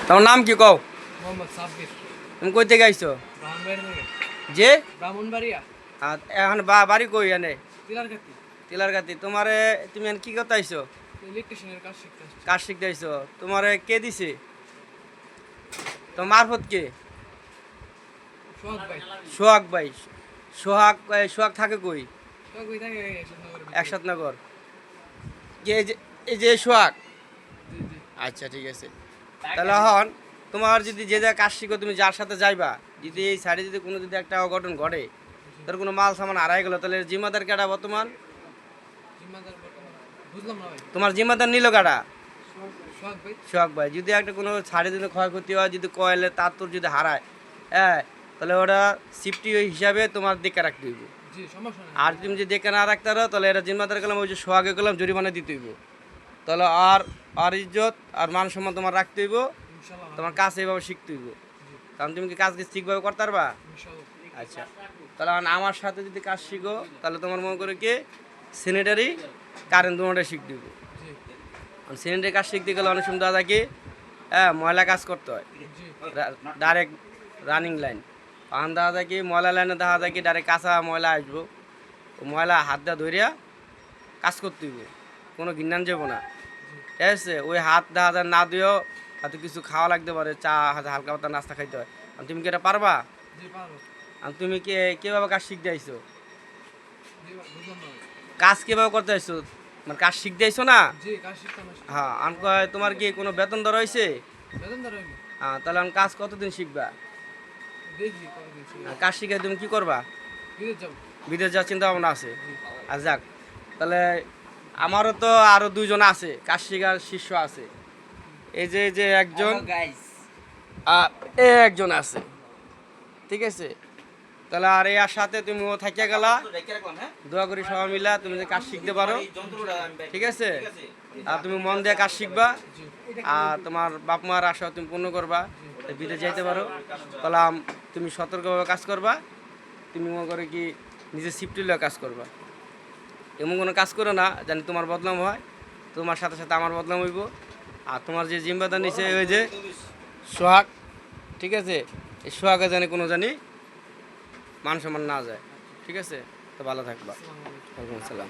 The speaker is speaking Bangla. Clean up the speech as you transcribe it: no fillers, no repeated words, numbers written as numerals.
তোমার নাম কি কও? মোহাম্মদ সাব্বির। তুমি কই থেকে আইছো? ব্রাহ্মণবাড়িয়া থেকে। যে ব্রাহ্মণবাড়িয়া। আর এখন বাড়ি কই এনে? তিলারকাতি। তিলারগাতি। তোমারে তুমি এখন কি করতে আইছো? ইলেকট্রিশিয়ানের কাজ শিখতে আসছি। কাজ শিখতে আইছো। তোমারে কে দিছে? তোমার মারফত কে? সোহাগ ভাই। সোহাগ ভাই। সোহাগ থাকে কই? সোহাগ ভাই থাকে একসাথনগরের ভিতরে। একসাথনগর। এই যে সোহাগ। জি জি। আচ্ছা ঠিক আছে। তাহলে এখন তোমার যদি যে জায়গায় কাজ শিখো তুমি যার সাথে যাইবা, যদি এই সাইডে যদি কোনো যদি একটা অঘটন ঘটে, তোর কোনো মাল সামান হারাই গেল, তাহলে জিম্মাদার কাটা বর্তমান? জিম্মাদার বর্তমান বুঝলাম না ভাই। তোমার জিম্মাদার নিল কাটা? সোহাগ ভাই। সোহাগ ভাই। যদি একটা কোনো সাইডে যদি ক্ষয়ক্ষতি হয়, যদি কয়েলে তার তোর যদি হারায়, হ্যাঁ, তাহলে ওটা সিফটি হিসাবে তোমার দেখে রাখতে হইব। জি সমস্যা নাই। আর তুমি যদি দেখে না রাখতে পারো, তাহলে এটা জিম্মাদার গেলাম, ওই যে সোহাগে গেলাম জরিমানা দিতে হইব। তাহলে আর ইজ্জত আর মান সম্মান তোমার রাখতে হইব, ইনশাআল্লাহ। তোমার কাজ এইভাবে শিখতে হইব। কারণ তুমি কি কাজকে ঠিকভাবে করতে পারবা? ইনশাআল্লাহ। আচ্ছা, তাহলে আমার সাথে যদি কাজ শিখো, তাহলে তোমার মনে করে কি স্যানিটারি কারেন্ট দুটোটা শিখতে হইব। জি স্যানিটারি কাজ শিখতে গেলে অনেক সময় দাদা কি, হ্যাঁ, ময়লা কাজ করতে হয়, জি। Direct running line. তখন দেখা যায় কি ময়লা লাইনে দেখা যায় কি ডাইরেক্ট কাঁচা ময়লা আসবো, ও ময়লা হাত দিয়ে ধরিয়া কাজ করতে হইব, কোনো ঘিন্নান যাবো না। ঠিক আছে? ওই হাত দেখা যায় না দিয়েও হয়তো কিছু খাওয়া লাগতে পারে, চা হাতে হালকা পাতলা নাস্তা খাইতে হয়। আর তুমি কি এটা পারবা? জি পারবো। আর তুমি কীভাবে কাজ শিখতে আইছো? জি বুঝলাম না ভাই। কাজ কীভাবে করতে আইছো? মানে কাজ শিখতে আইছো না? জি কাজ শিখতাম আসছি। হ্যাঁ, তোমার কি কোনো বেতন দেওয়া হয়েছে? বেতন ধরে হইলো। হ্যাঁ, তাহলে আমি কাজ কতদিন শিখবা? দেখি কতদিন শিখি। আর কাজ শিখে তুমি কি করবা? বিদেশ যাবো। বিদেশ যাওয়ার চিন্তা ভাবনা আছে? জি। আর যাক, তাহলে আমারও তো আরও দুইজন আছে, কাজ শিখার শিষ্য আছে। এই যে একজন, আর একজন আছে। ঠিক আছে? তাহলে আর এর সাথে তুমিও থাকিয়া গেলা, দোয়া করি সবাই মিলা তুমি যে কাজ শিখতে পারো। ঠিক আছে? আর তুমি মন দিয়ে কাজ শিখবা, জি আর তোমার বাপ মার আশা তুমি পূর্ণ করবা, বিদেশ যাইতে পারো। তাহলে তুমি সতর্কভাবে কাজ করবা, তুমি মনে করে কি নিজের সিফটি লয়ে কাজ করবা। এমন কোনো কাজ করো না জানি তোমার বদনাম হয়, তোমার সাথে সাথে আমার বদনাম হইব। আর তোমার যে জিম্মাদার নিচে ওই যে সোহাগ, ঠিক আছে, এই সোহাগে জানি কোনো জানি মান সম্মান না যায়। ঠিক আছে? তো ভালো থাকবা। আসসালামু আলাইকুম। ওয়ালাইকুম আসসালাম।